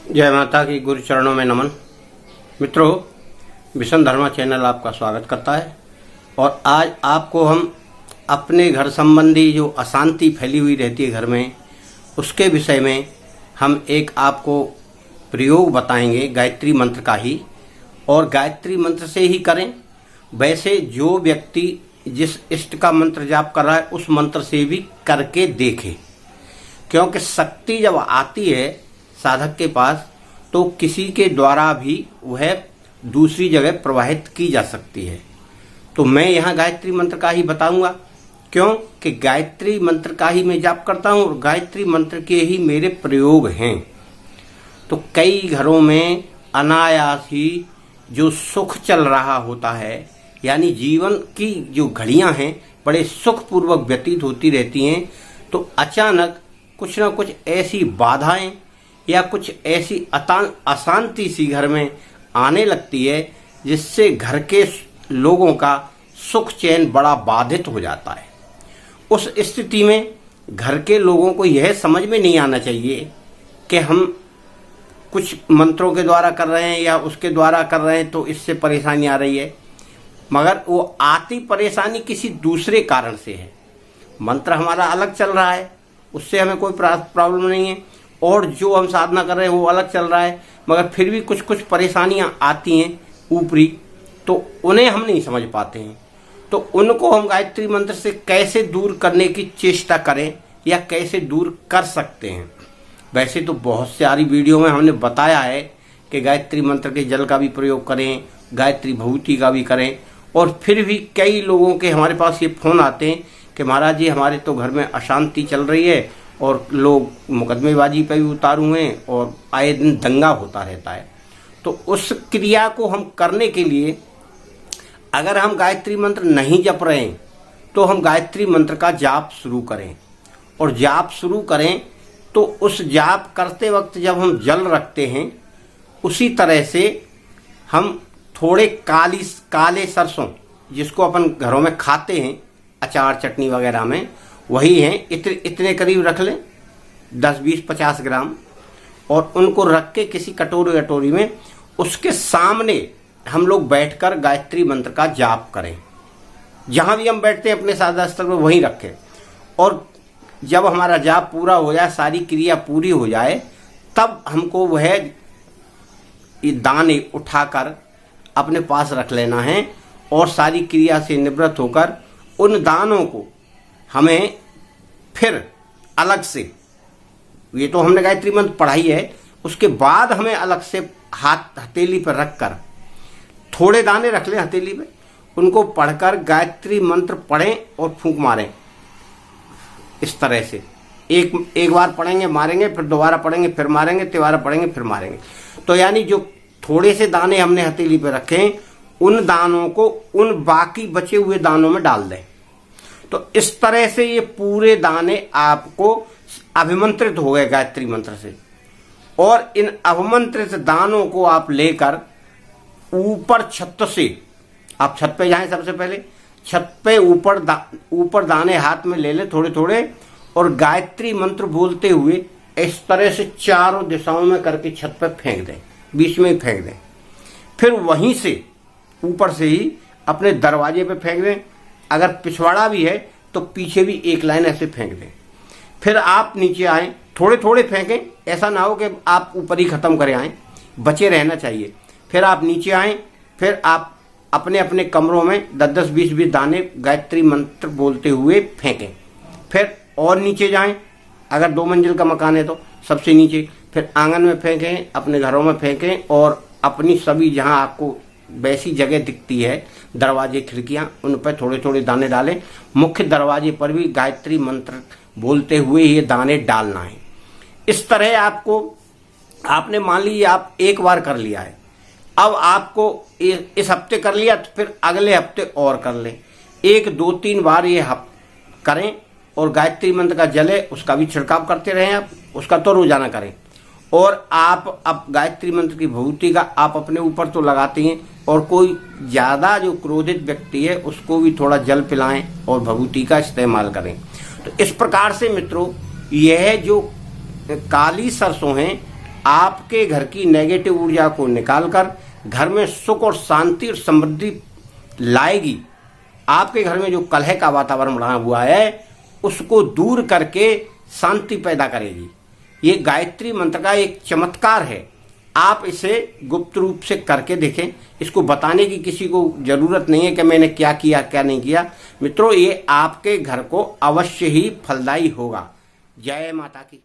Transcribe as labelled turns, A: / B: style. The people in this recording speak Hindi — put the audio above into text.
A: जय माता की। गुरु चरणों में नमन। मित्रों, विष्णु धर्मा चैनल आपका स्वागत करता है और आज आपको हम अपने घर संबंधी जो अशांति फैली हुई रहती है घर में, उसके विषय में हम एक आपको प्रयोग बताएंगे गायत्री मंत्र का ही, और गायत्री मंत्र से ही करें। वैसे जो व्यक्ति जिस इष्ट का मंत्र जाप कर रहा है उस मंत्र से भी करके देखे, क्योंकि शक्ति जब आती है साधक के पास तो किसी के द्वारा भी वह दूसरी जगह प्रवाहित की जा सकती है। तो मैं यहाँ गायत्री मंत्र का ही बताऊंगा, क्योंकि गायत्री मंत्र का ही मैं जाप करता हूँ और गायत्री मंत्र के ही मेरे प्रयोग हैं। तो कई घरों में अनायास ही जो सुख चल रहा होता है, यानी जीवन की जो घड़ियां हैं बड़े सुखपूर्वक व्यतीत होती रहती हैं, तो अचानक कुछ ना कुछ ऐसी बाधाएं या कुछ ऐसी अशांति सी घर में आने लगती है जिससे घर के लोगों का सुख चैन बड़ा बाधित हो जाता है। उस स्थिति में घर के लोगों को यह समझ में नहीं आना चाहिए कि हम कुछ मंत्रों के द्वारा कर रहे हैं या उसके द्वारा कर रहे हैं तो इससे परेशानी आ रही है, मगर वो आती परेशानी किसी दूसरे कारण से है। मंत्र हमारा अलग चल रहा है, उससे हमें कोई प्रॉब्लम नहीं है, और जो हम साधना कर रहे हैं वो अलग चल रहा है, मगर फिर भी कुछ कुछ परेशानियां आती हैं ऊपरी, तो उन्हें हम नहीं समझ पाते हैं। तो उनको हम गायत्री मंत्र से कैसे दूर करने की चेष्टा करें या कैसे दूर कर सकते हैं। वैसे तो बहुत सारी वीडियो में हमने बताया है कि गायत्री मंत्र के जल का भी प्रयोग करें, गायत्री भभूति का भी करें, और फिर भी कई लोगों के हमारे पास ये फोन आते हैं कि महाराज जी हमारे तो घर में अशांति चल रही है और लोग मुकदमेबाजी पे भी उतारू हैं और आए दिन दंगा होता रहता है। तो उस क्रिया को हम करने के लिए अगर हम गायत्री मंत्र नहीं जप रहे हैं तो हम गायत्री मंत्र का जाप शुरू करें, और जाप शुरू करें तो उस जाप करते वक्त जब हम जल रखते हैं उसी तरह से हम थोड़े काले सरसों, जिसको अपन घरों में खाते हैं अचार चटनी वगैरह में, वही हैं, इतने करीब रख लें, 10, 20, 50 ग्राम, और उनको रख के किसी कटोरी में उसके सामने हम लोग बैठकर गायत्री मंत्र का जाप करें। जहां भी हम बैठते हैं अपने साधा स्थल में वहीं रखें, और जब हमारा जाप पूरा हो जाए, सारी क्रिया पूरी हो जाए, तब हमको वह दाने उठाकर अपने पास रख लेना है, और सारी क्रिया से निवृत्त होकर उन दानों को हमें फिर अलग से, ये तो हमने गायत्री मंत्र पढ़ाई है, उसके बाद हमें अलग से हथेली पर रखकर थोड़े दाने रख लें हथेली पे, उनको पढ़कर गायत्री मंत्र पढ़ें और फूंक मारें। इस तरह से एक बार पढ़ेंगे मारेंगे, फिर दोबारा पढ़ेंगे फिर मारेंगे, तिबारा पढ़ेंगे फिर मारेंगे। तो यानी जो थोड़े से दाने हमने हथेली पे रखे, उन दानों को उन बाकी बचे हुए दानों में डाल दें। तो इस तरह से ये पूरे दाने आपको अभिमंत्रित हो गए गायत्री मंत्र से, और इन अभिमंत्रित दानों को आप लेकर ऊपर छत से, आप छत पे जाएं, सबसे पहले छत पे ऊपर दाने हाथ में ले लें थोड़े थोड़े, और गायत्री मंत्र बोलते हुए इस तरह से चारों दिशाओं में करके छत पे फेंक दें, बीच में ही फेंक दें। फिर वहीं से ऊपर से ही अपने दरवाजे पे फेंक दें, अगर पिछवाड़ा भी है तो पीछे भी एक लाइन ऐसे फेंक दें। फिर आप नीचे आए, थोड़े थोड़े फेंकें, ऐसा ना हो कि आप ऊपर ही खत्म करें आए, बचे रहना चाहिए। फिर आप नीचे आए, फिर आप अपने अपने कमरों में 10-10, 20-20 दाने गायत्री मंत्र बोलते हुए फेंकें। फिर और नीचे जाएं, अगर 2 मंजिल का मकान है तो सबसे नीचे, फिर आंगन में फेंकें, अपने घरों में फेंकें, और अपनी सभी जहां आपको वैसी जगह दिखती है, दरवाजे खिड़कियां, उन पर थोड़े थोड़े दाने डालें। मुख्य दरवाजे पर भी गायत्री मंत्र बोलते हुए ये दाने डालना है। इस तरह आपने मान लीजिए आप एक बार कर लिया है, अब आपको इस हफ्ते कर लिया तो फिर अगले हफ्ते और कर लें, 1, 2, 3 बार ये करें, और गायत्री मंत्र का जल है उसका भी छिड़काव करते रहें आप, उसका तो रोजाना करें। और आप अब गायत्री मंत्र की भभूति का आप अपने ऊपर तो लगाते हैं, और कोई ज्यादा जो क्रोधित व्यक्ति है उसको भी थोड़ा जल पिलाएं और भभूति का इस्तेमाल करें। तो इस प्रकार से मित्रों, यह जो काली सरसों हैं आपके घर की नेगेटिव ऊर्जा को निकालकर घर में सुख और शांति और समृद्धि लाएगी। आपके घर में जो कलह का वातावरण बना हुआ है उसको दूर करके शांति पैदा करेगी। ये गायत्री मंत्र का एक चमत्कार है। आप इसे गुप्त रूप से करके देखें। इसको बताने की किसी को जरूरत नहीं है कि मैंने क्या किया क्या नहीं किया। मित्रों, ये आपके घर को अवश्य ही फलदायी होगा। जय माता की।